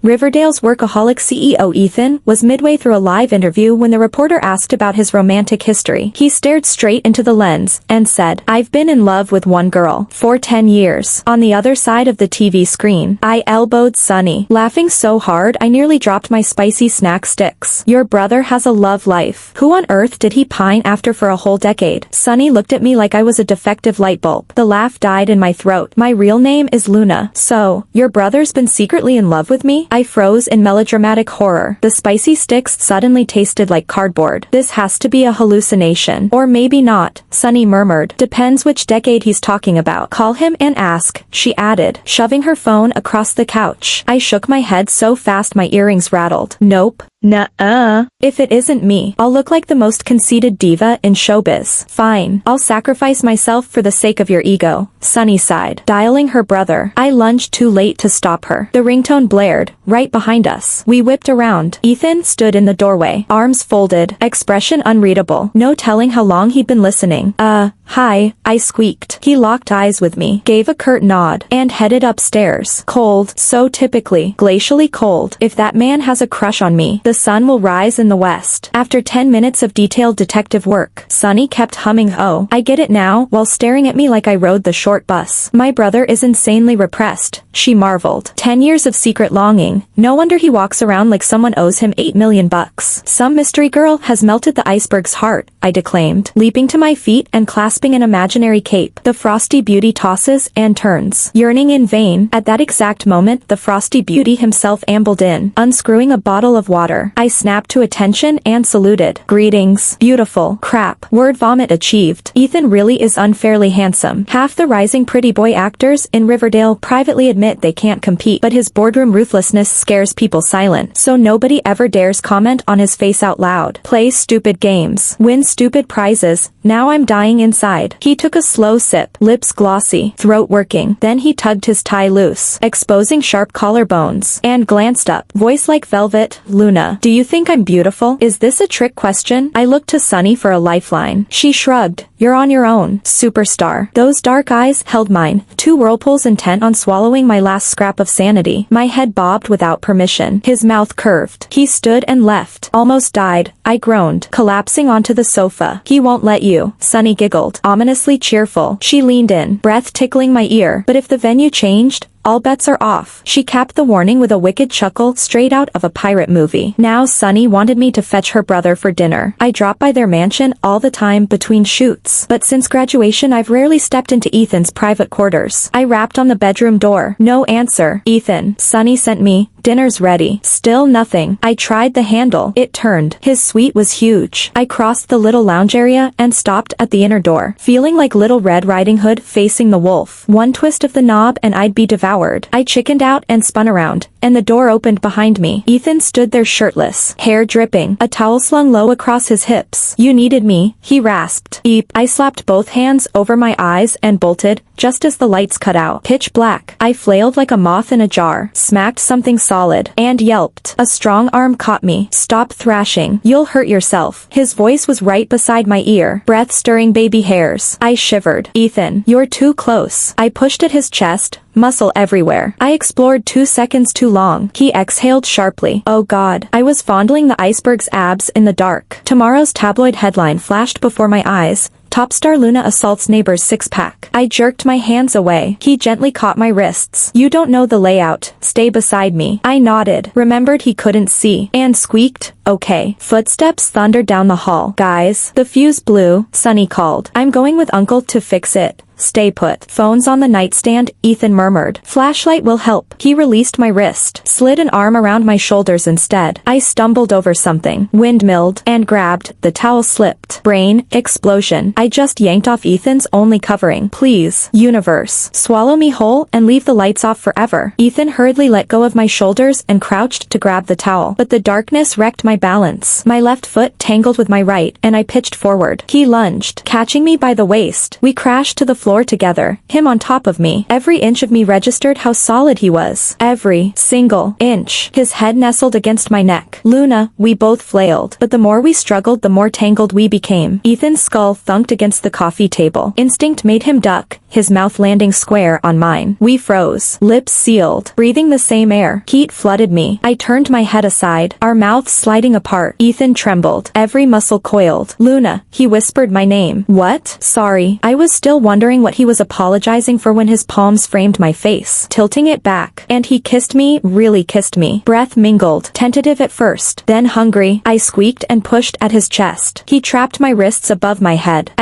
Riverdale's workaholic CEO Ethan was midway through a live interview when the reporter asked about his romantic history. He stared straight into the lens and said, "I've been in love with one girl for 10 years. On the other side of the TV screen, I elbowed Sunny, laughing so hard I nearly dropped my spicy snack sticks. Your brother has a love life. Who on earth did he pine after for a whole decade?" Sunny looked at me like I was a defective light bulb. The laugh died in my throat. "My real name is Luna. So, your brother's been secretly in love with me?" I froze in melodramatic horror. The spicy sticks suddenly tasted like cardboard. "This has to be a hallucination. Or maybe not," Sunny murmured. "Depends which decade he's talking about. Call him and ask," she added, shoving her phone across the couch. I shook my head so fast my earrings rattled. "Nope. Nuh-uh. If it isn't me, I'll look like the most conceited diva in showbiz." "Fine. I'll sacrifice myself for the sake of your ego," Sunny sighed, dialing her brother. I lunged too late to stop her. The ringtone blared, right behind us. We whipped around. Ethan stood in the doorway, arms folded, expression unreadable. No telling how long he'd been listening. Hi," I squeaked. He locked eyes with me, gave a curt nod, and headed upstairs. Cold, so typically, glacially cold. If that man has a crush on me, the sun will rise in the west. After 10 minutes of detailed detective work, Sunny kept humming "Oh, I Get It Now" while staring at me like I rode the short bus. "My brother is insanely repressed," she marveled. 10 years of secret longing. No wonder he walks around like someone owes him $8 million. "Some mystery girl has melted the iceberg's heart," I declaimed, leaping to my feet and clasping an imaginary cape. The frosty beauty tosses and turns, yearning in vain. At that exact moment, the frosty beauty himself ambled in, unscrewing a bottle of water. I snapped to attention and saluted. "Greetings, beautiful." Crap. Word vomit achieved. Ethan really is unfairly handsome. Half the rising pretty boy actors in Riverdale privately admit they can't compete, but his boardroom ruthlessness scares people silent, so nobody ever dares comment on his face out loud. Play stupid games, win stupid prizes. Now I'm dying inside. He took a slow sip, lips glossy, throat working. Then he tugged his tie loose, exposing sharp collarbones, and glanced up, voice like velvet. "Luna, do you think I'm beautiful?" Is this a trick question? I looked to Sunny for a lifeline. She shrugged. "You're on your own, superstar." Those dark eyes held mine, two whirlpools intent on swallowing my last scrap of sanity. My head bobbed without permission. His mouth curved. He stood and left. "Almost died," I groaned, collapsing onto the sofa. "He won't let you," Sunny giggled, ominously cheerful. She leaned in, breath tickling my ear. "But if the venue changed, all bets are off." She capped the warning with a wicked chuckle straight out of a pirate movie. Now Sunny wanted me to fetch her brother for dinner. I drop by their mansion all the time between shoots, but since graduation I've rarely stepped into Ethan's private quarters. I rapped on the bedroom door. No answer. "Ethan, Sunny sent me. Dinner's ready." Still nothing. I tried the handle. It turned. His suite was huge. I crossed the little lounge area and stopped at the inner door, feeling like Little Red Riding Hood facing the wolf. One twist of the knob and I'd be devoured. I chickened out and spun around, and the door opened behind me. Ethan stood there shirtless, hair dripping, a towel slung low across his hips. "You needed me," he rasped. "Eep." I slapped both hands over my eyes and bolted, just as the lights cut out. Pitch black. I flailed like a moth in a jar, smacked something solid, and yelped. A strong arm caught me. "Stop thrashing. You'll hurt yourself." His voice was right beside my ear, breath-stirring baby hairs. I shivered. "Ethan, you're too close." I pushed at his chest, muscle everywhere. I explored 2 seconds too long. He exhaled sharply. "Oh God." I was fondling the iceberg's abs in the dark. Tomorrow's tabloid headline flashed before my eyes. "Top star Luna assaults neighbor's six-pack." I jerked my hands away. He gently caught my wrists. "You don't know the layout. Stay beside me." I nodded, remembered he couldn't see, and squeaked, "Okay." Footsteps thundered down the hall. "Guys, the fuse blew," Sunny called. "I'm going with Uncle to fix it." "Stay put." "Phone's on the nightstand," Ethan murmured. "Flashlight will help." He released my wrist, slid an arm around my shoulders instead. I stumbled over something, windmilled, and grabbed. The towel slipped. Brain explosion. I just yanked off Ethan's only covering. "Please, universe, swallow me whole and leave the lights off forever." Ethan hurriedly let go of my shoulders and crouched to grab the towel, but the darkness wrecked my balance. My left foot tangled with my right, and I pitched forward. He lunged, catching me by the waist. We crashed to the floor floor together, him on top of me. Every inch of me registered how solid he was. Every single inch. His head nestled against my neck. Luna, we both flailed. But the more we struggled, the more tangled we became. Ethan's skull thunked against the coffee table. Instinct made him duck, his mouth landing square on mine. We froze, lips sealed, breathing the same air. Heat flooded me. I turned my head aside, our mouths sliding apart. Ethan trembled, every muscle coiled. Luna, he whispered my name. What? Sorry. I was still wondering what he was apologizing for when his palms framed my face, tilting it back. And he kissed me, really kissed me. Breath mingled, tentative at first, then hungry. I squeaked and pushed at his chest. He trapped my wrists above my head.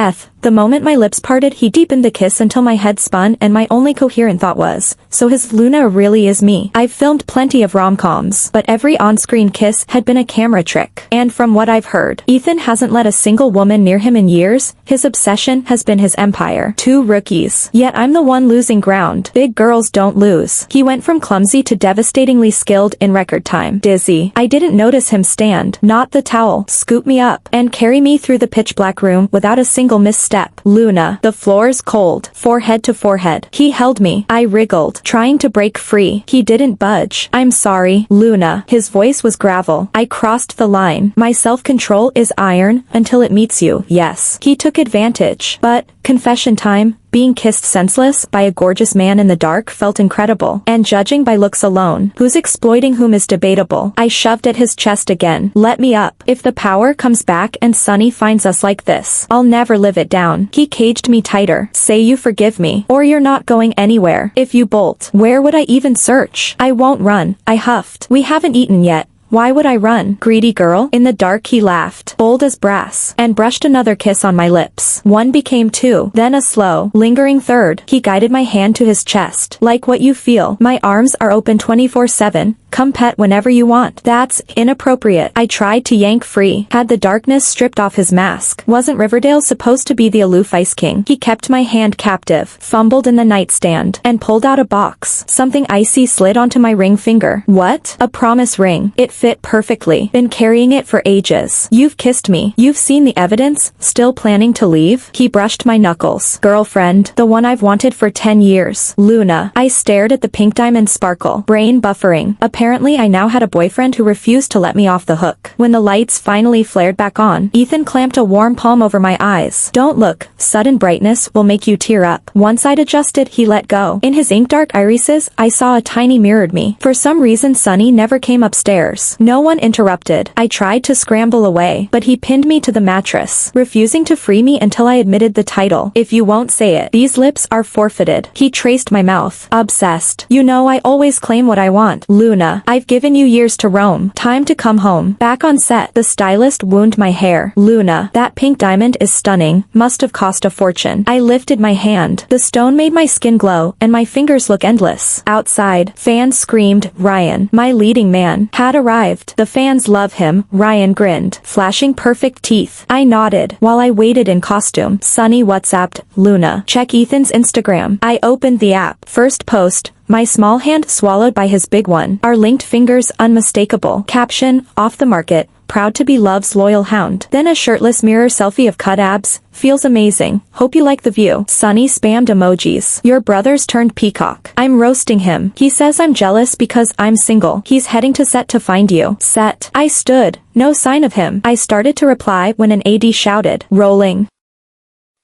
The moment my lips parted, he deepened the kiss until my head spun and my only coherent thought was, so his Luna really is me. I've filmed plenty of rom-coms, but every on-screen kiss had been a camera trick. And from what I've heard, Ethan hasn't let a single woman near him in years. His obsession has been his empire. 2 rookies. Yet I'm the one losing ground. Big girls don't lose. He went from clumsy to devastatingly skilled in record time. Dizzy. I didn't notice him stand, knot the towel, scoop me up, and carry me through the pitch-black room without a single misstep. Luna. The floor's cold. Forehead to forehead. He held me. I wriggled, trying to break free. He didn't budge. I'm sorry, Luna. His voice was gravel. I crossed the line. My self-control is iron until it meets you. Yes. He took advantage. But, confession time. Being kissed senseless by a gorgeous man in the dark felt incredible, and judging by looks alone, who's exploiting whom is debatable. I shoved at his chest again. Let me up. If the power comes back and Sunny finds us like this, I'll never live it down. He caged me tighter. Say you forgive me, or you're not going anywhere. If you bolt, where would I even search? I won't run. I huffed. We haven't eaten yet. Why would I run? Greedy girl. In the dark he laughed, bold as brass, and brushed another kiss on my lips. 1 became 2, then a slow, lingering third. He guided my hand to his chest. Like what you feel. My arms are open 24/7. Come pet whenever you want. That's inappropriate. I tried to yank free. Had the darkness stripped off his mask? Wasn't Riverdale supposed to be the aloof Ice King? He kept my hand captive, fumbled in the nightstand, and pulled out a box. Something icy slid onto my ring finger. What? A promise ring. It fit perfectly. Been carrying it for ages. You've kissed me. You've seen the evidence. Still planning to leave? He brushed my knuckles. Girlfriend. The one I've wanted for 10 years. Luna. I stared at the pink diamond sparkle. Brain buffering. Apparently I now had a boyfriend who refused to let me off the hook. When the lights finally flared back on, Ethan clamped a warm palm over my eyes. Don't look. Sudden brightness will make you tear up. Once I'd adjusted, he let go. In his ink-dark irises, I saw a tiny mirrored me. For some reason Sunny never came upstairs. No one interrupted. I tried to scramble away, but he pinned me to the mattress, refusing to free me until I admitted the title. If you won't say it, these lips are forfeited. He traced my mouth. Obsessed. You know I always claim what I want. Luna. I've given you years to roam. Time to come home. Back on set, the stylist wound my hair. Luna. That pink diamond is stunning. Must have cost a fortune. I lifted my hand. The stone made my skin glow, and my fingers look endless. Outside, fans screamed, Ryan, my leading man, had arrived. The fans love him. Ryan grinned, flashing perfect teeth. I nodded, while I waited in costume. Sunny WhatsApped, Luna. Check Ethan's Instagram. I opened the app. First post. My small hand swallowed by his big one. Our linked fingers unmistakable. Caption, off the market. Proud to be Love's loyal hound. Then a shirtless mirror selfie of cut abs. Feels amazing. Hope you like the view. Sunny spammed emojis. Your brother's turned peacock. I'm roasting him. He says I'm jealous because I'm single. He's heading to set to find you. Set. I stood. No sign of him. I started to reply when an AD shouted, rolling.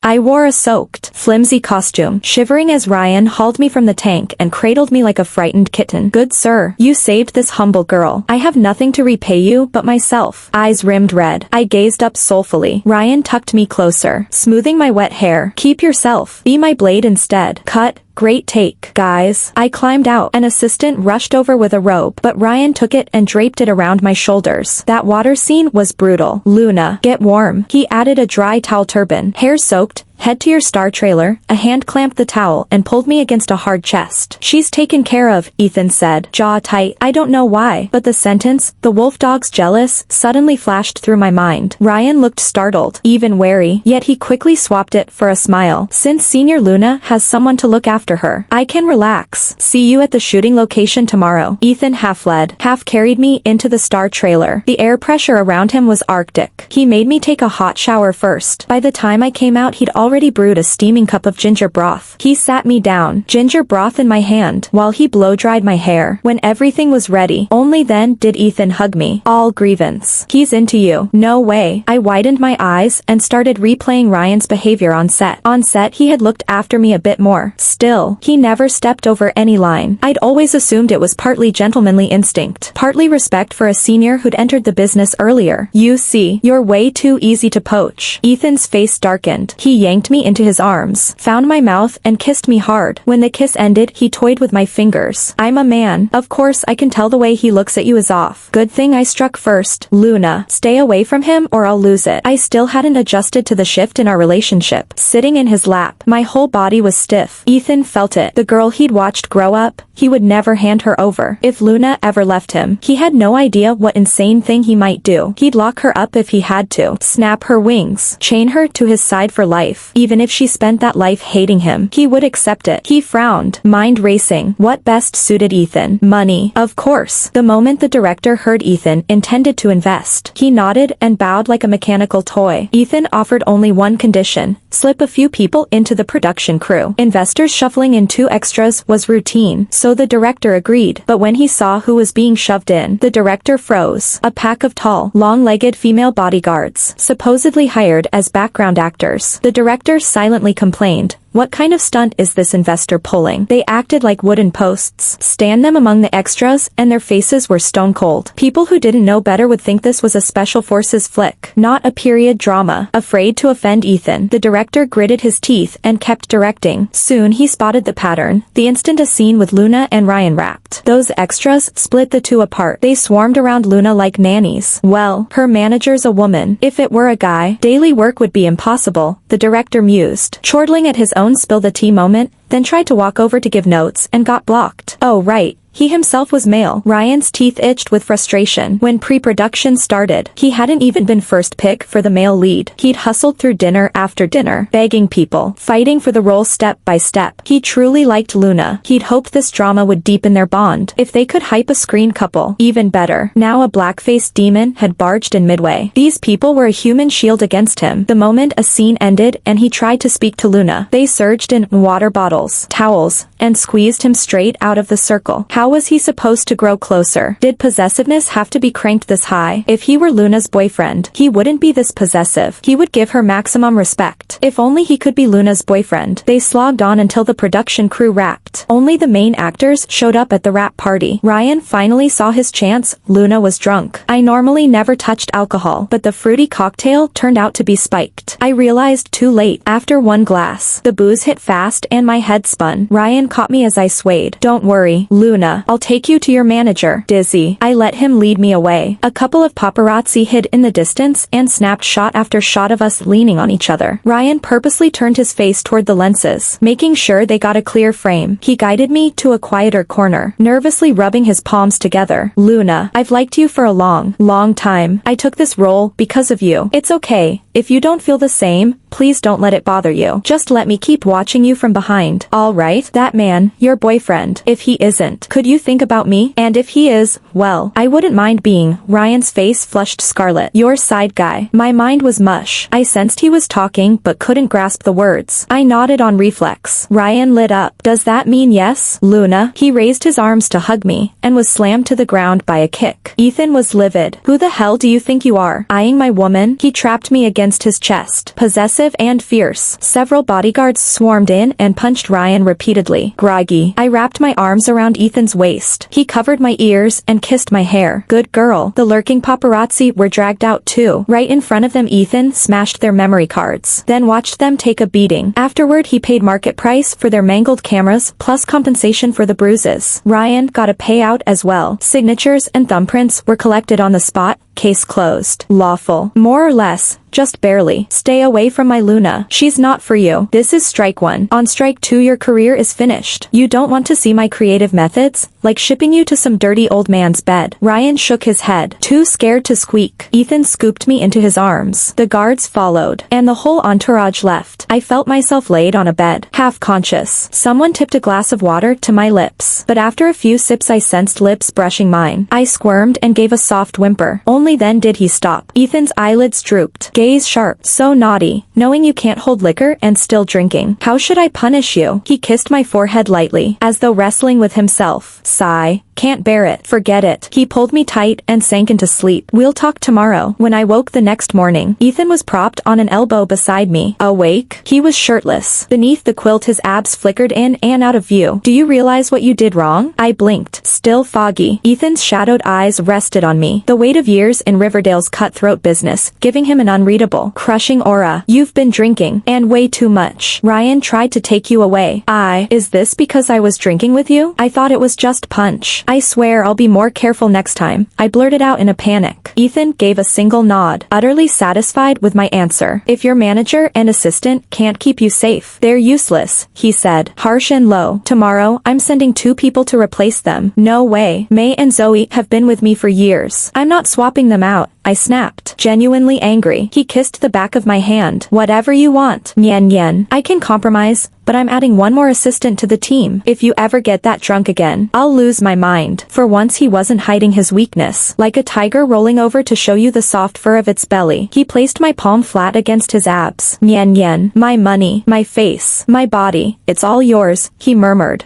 I wore a soaked, flimsy costume, shivering as Ryan hauled me from the tank and cradled me like a frightened kitten. Good sir, you saved this humble girl. I have nothing to repay you but myself. Eyes rimmed red. I gazed up soulfully. Ryan tucked me closer, smoothing my wet hair. Keep yourself. Be my blade instead. Cut. Great take, guys. I climbed out. An assistant rushed over with a robe, but Ryan took it and draped it around my shoulders. That water scene was brutal. Luna, get warm. He added a dry towel turban. Hair soaked. Head to your star trailer. A hand clamped the towel and pulled me against a hard chest. She's taken care of, Ethan said, jaw tight. I don't know why, but the sentence, the wolf dog's jealous, suddenly flashed through my mind. Ryan looked startled, even wary, yet he quickly swapped it for a smile. Since Senior Luna has someone to look after her, I can relax. See you at the shooting location tomorrow. Ethan half led, half carried me into the star trailer. The air pressure around him was arctic. He made me take a hot shower first. By the time I came out, he'd already brewed a steaming cup of ginger broth. He sat me down, ginger broth in my hand, while he blow-dried my hair. When everything was ready, only then did Ethan hug me. All grievance. He's into you. No way. I widened my eyes and started replaying Ryan's behavior on set. On set he had looked after me a bit more. Still, he never stepped over any line. I'd always assumed it was partly gentlemanly instinct, partly respect for a senior who'd entered the business earlier. You see, you're way too easy to poach. Ethan's face darkened. He yanked me into his arms, found my mouth and kissed me hard. When the kiss ended, he toyed with my fingers. I'm a man. Of course I can tell the way he looks at you is off. Good thing I struck first. Luna, stay away from him or I'll lose it. I still hadn't adjusted to the shift in our relationship. Sitting in his lap, my whole body was stiff. Ethan felt it. The girl he'd watched grow up, he would never hand her over. If Luna ever left him, he had no idea what insane thing he might do. He'd lock her up if he had to, snap her wings, chain her to his side for life. Even if she spent that life hating him, he would accept it. He frowned, mind racing. What best suited Ethan? Money. Of course. The moment the director heard Ethan intended to invest, he nodded and bowed like a mechanical toy. Ethan offered only one condition: slip a few people into the production crew. Investors shuffling in 2 extras was routine, so the director agreed. But when he saw who was being shoved in, the director froze. A pack of tall, long-legged female bodyguards, supposedly hired as background actors. The director silently complained, "What kind of stunt is this investor pulling?" They acted like wooden posts. Stand them among the extras, and their faces were stone cold. People who didn't know better would think this was a special forces flick, not a period drama. Afraid to offend Ethan, the director gritted his teeth and kept directing. Soon he spotted the pattern. The instant a scene with Luna and Ryan wrapped, those extras split the two apart. They swarmed around Luna like nannies. Well, her manager's a woman. If it were a guy, daily work would be impossible, the director mused, chortling at his own spill the tea moment, then tried to walk over to give notes and got blocked. Oh right. He himself was male. Ryan's teeth itched with frustration. When pre-production started, he hadn't even been first pick for the male lead. He'd hustled through dinner after dinner, begging people, fighting for the role step by step. He truly liked Luna. He'd hoped this drama would deepen their bond. If they could hype a screen couple, even better. Now a black-faced demon had barged in midway. These people were a human shield against him. The moment a scene ended and he tried to speak to Luna, they surged in water bottles, towels, and squeezed him straight out of the circle. How was he supposed to grow closer? Did possessiveness have to be cranked this high? If he were Luna's boyfriend, he wouldn't be this possessive. He would give her maximum respect. If only he could be Luna's boyfriend. They slogged on until the production crew wrapped. Only the main actors showed up at the wrap party. Ryan finally saw his chance. Luna was drunk. I normally never touched alcohol, but the fruity cocktail turned out to be spiked. I realized too late. After one glass, the booze hit fast and my head spun. Ryan caught me as I swayed. "Don't worry, Luna. I'll take you to your manager." Dizzy, I let him lead me away. A couple of paparazzi hid in the distance and snapped shot after shot of us leaning on each other. Ryan purposely turned his face toward the lenses, making sure they got a clear frame. He guided me to a quieter corner, nervously rubbing his palms together. "Luna, I've liked you for a long time. I took this role because of you. It's okay. If you don't feel the same, please don't let it bother you. Just let me keep watching you from behind. All right? That man, your boyfriend. If he isn't, could you think about me? And if he is, well, I wouldn't mind being." Ryan's face flushed scarlet. "Your side guy." My mind was mush. I sensed he was talking but couldn't grasp the words. I nodded on reflex. Ryan lit up. "Does that mean yes, Luna?" He raised his arms to hug me and was slammed to the ground by a kick. Ethan was livid. "Who the hell do you think you are? Eyeing my woman?" He trapped me against his chest, possessive and fierce. Several bodyguards swarmed in and punched Ryan repeatedly. Groggy, I wrapped my arms around Ethan's waist. He covered my ears and kissed my hair. "Good girl." The lurking paparazzi were dragged out too. Right in front of them Ethan smashed their memory cards, then watched them take a beating. Afterward he paid market price for their mangled cameras plus compensation for the bruises. Ryan got a payout as well. Signatures and thumbprints were collected on the spot. Case closed. Lawful. More or less. Just barely. Stay away from my Luna. She's not for you. This is strike 1. On strike 2 your career is finished. You don't want to see my creative methods? Like shipping you to some dirty old man's bed. Ryan shook his head, too scared to squeak. Ethan scooped me into his arms. The guards followed, and the whole entourage left. I felt myself laid on a bed, half conscious. Someone tipped a glass of water to my lips, but after a few sips I sensed lips brushing mine. I squirmed and gave a soft whimper. Only Only then did he stop. Ethan's eyelids drooped, gaze sharp. So naughty, knowing you can't hold liquor and still drinking. How should I punish you? He kissed my forehead lightly, as though wrestling with himself. Sigh. Can't bear it. Forget it. He pulled me tight and sank into sleep. We'll talk tomorrow. When I woke the next morning, Ethan was propped on an elbow beside me. Awake? He was shirtless. Beneath the quilt his abs flickered in and out of view. Do you realize what you did wrong? I blinked, still foggy. Ethan's shadowed eyes rested on me. The weight of years in Riverdale's cutthroat business, giving him an unreadable, crushing aura. You've been drinking, and way too much. Ryan tried to take you away. Is this because I was drinking with you? I thought it was just punch. I swear I'll be more careful next time, I blurted out in a panic. Ethan gave a single nod, utterly satisfied with my answer. If your manager and assistant can't keep you safe, they're useless, he said, harsh and low. Tomorrow, I'm sending 2 people to replace them. No way. May and Zoe have been with me for years. I'm not swapping them out, I snapped, genuinely angry. He kissed the back of my hand. Whatever you want. Nyen nyen. I can compromise, but I'm adding 1 more assistant to the team. If you ever get that drunk again, I'll lose my mind. For once he wasn't hiding his weakness. Like a tiger rolling over to show you the soft fur of its belly, he placed my palm flat against his abs. Nyen nyen. My money, my face, my body, it's all yours, he murmured.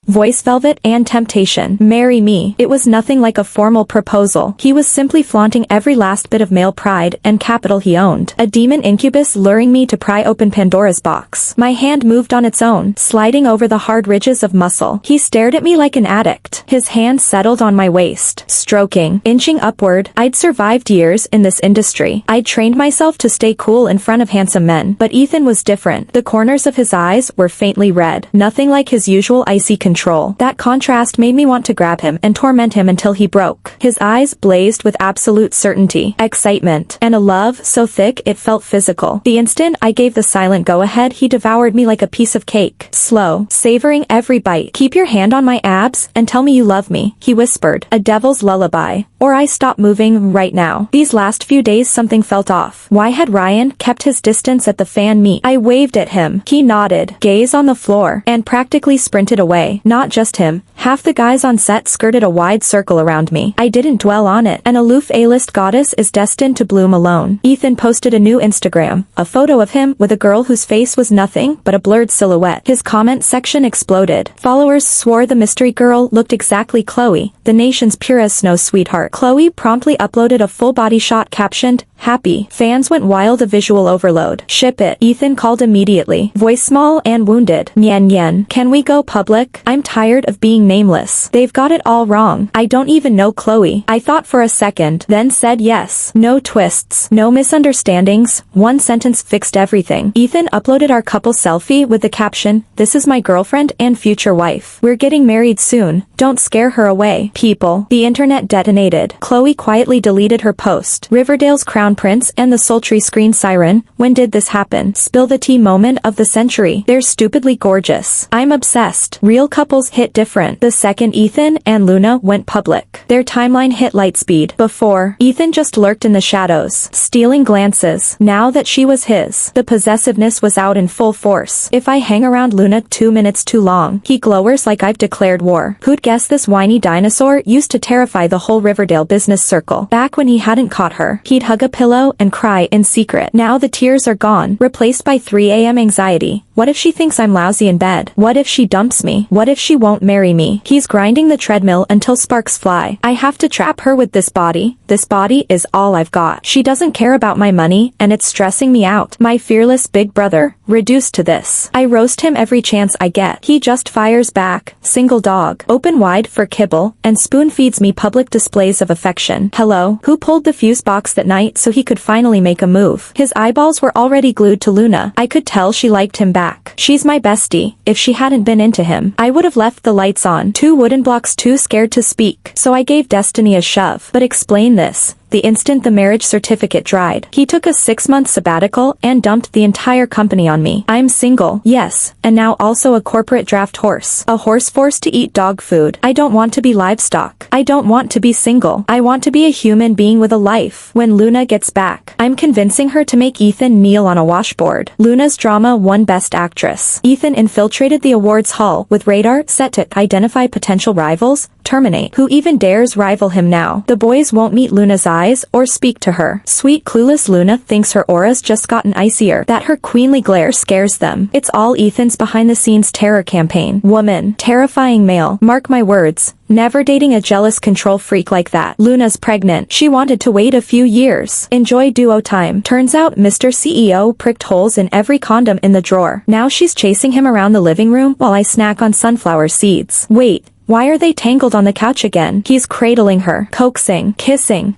Voice velvet and temptation. Marry me. It was nothing like a formal proposal. He was simply flaunting every last bit of male pride and capital he owned. A demon incubus luring me to pry open Pandora's box. My hand moved on its own, sliding over the hard ridges of muscle. He stared at me like an addict. His hand settled on my waist, stroking, inching upward. I'd survived years in this industry. I'd trained myself to stay cool in front of handsome men. But Ethan was different. The corners of his eyes were faintly red. Nothing like his usual icy control. That contrast made me want to grab him and torment him until he broke. His eyes blazed with absolute certainty, excitement, and a love so thick it felt physical. The instant I gave the silent go-ahead, he devoured me like a piece of cake, slow, savoring every bite. Keep your hand on my abs and tell me you love me, he whispered, a devil's lullaby. Or I stop moving right now. These last few days something felt off. Why had Ryan kept his distance at the fan meet? I waved at him. He nodded, gaze on the floor, and practically sprinted away. Not just him. Half the guys on set skirted a wide circle around me. I didn't dwell on it. An aloof A-list goddess is destined to bloom alone. Ethan posted a new Instagram, a photo of him with a girl whose face was nothing but a blurred silhouette. His comment section exploded. Followers swore the mystery girl looked exactly Chloe, the nation's purest snow sweetheart. Chloe promptly uploaded a full body shot captioned, happy. Fans went wild, a visual overload. Ship it. Ethan called immediately, voice small and wounded. Nyen nyen. Can we go public? I'm tired of being nameless. They've got it all wrong. I don't even know Chloe. I thought for a second, then said yes. No twists, no misunderstandings, 1 sentence fixed everything. Ethan uploaded our couple selfie with the caption, this is my girlfriend and future wife. We're getting married soon. Don't scare her away. People. The internet detonated. Chloe quietly deleted her post. Riverdale's crown prince and the sultry screen siren. When did this happen? Spill the tea moment of the century. They're stupidly gorgeous. I'm obsessed. Real couples hit different. The second Ethan and Luna went public, their timeline hit light speed. Before, Ethan just lurked in the shadows, stealing glances. Now that she was his, the possessiveness was out in full force. If I hang around Luna 2 minutes too long, he glowers like I've declared war. Who'd guess this whiny dinosaur used to terrify the whole Riverdale business circle? Back when he hadn't caught her, he'd hug a pillow and cry in secret. Now the tears are gone, replaced by 3 a.m. anxiety. What if she thinks I'm lousy in bed? What if she dumps me? What if she won't marry me? He's grinding the treadmill until sparks fly. I have to trap her with this body. This body is all I've got. She doesn't care about my money, and it's stressing me out. My fearless big brother, reduced to this. I roast him every chance I get. He just fires back, single dog, open wide for kibble, and spoon feeds me public displays of affection. Hello? Who pulled the fuse box that night so he could finally make a move? His eyeballs were already glued to Luna. I could tell she liked him back. She's my bestie. If she hadn't been into him, I would have left the lights on. 2 wooden blocks too scared to speak. So I gave Destiny a shove. But explain this. The instant the marriage certificate dried, he took a 6-month sabbatical and dumped the entire company on me. I'm single, yes, and now also a corporate draft horse. A horse forced to eat dog food. I don't want to be livestock. I don't want to be single. I want to be a human being with a life. When Luna gets back, I'm convincing her to make Ethan kneel on a washboard. Luna's drama won Best Actress. Ethan infiltrated the awards hall with radar set to identify potential rivals, Terminate. Who even dares rival him now? The boys won't meet Luna's eyes or speak to her. Sweet clueless Luna thinks her aura's just gotten icier, that her queenly glare scares them. It's all Ethan's behind-the-scenes terror campaign. Woman. Terrifying male. Mark my words. Never dating a jealous control freak like that. Luna's pregnant. She wanted to wait a few years. Enjoy duo time. Turns out Mr. CEO pricked holes in every condom in the drawer. Now she's chasing him around the living room while I snack on sunflower seeds. Wait, why are they tangled on the couch again? He's cradling her, coaxing, kissing.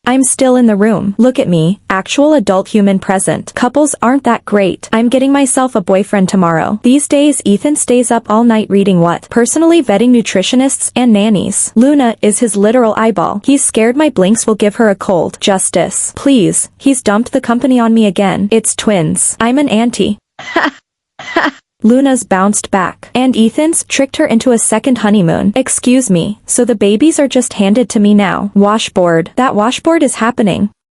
I'm still in the room. Look at me, actual adult human present. Couples aren't that great. I'm getting myself a boyfriend tomorrow. These days Ethan stays up all night reading what? Personally vetting nutritionists and nannies. Luna is his literal eyeball. He's scared my blinks will give her a cold. Justice. Please. He's dumped the company on me again. It's twins. I'm an auntie. Luna's bounced back. And Ethan's tricked her into a second honeymoon. Excuse me, so the babies are just handed to me now. Washboard. That washboard is happening.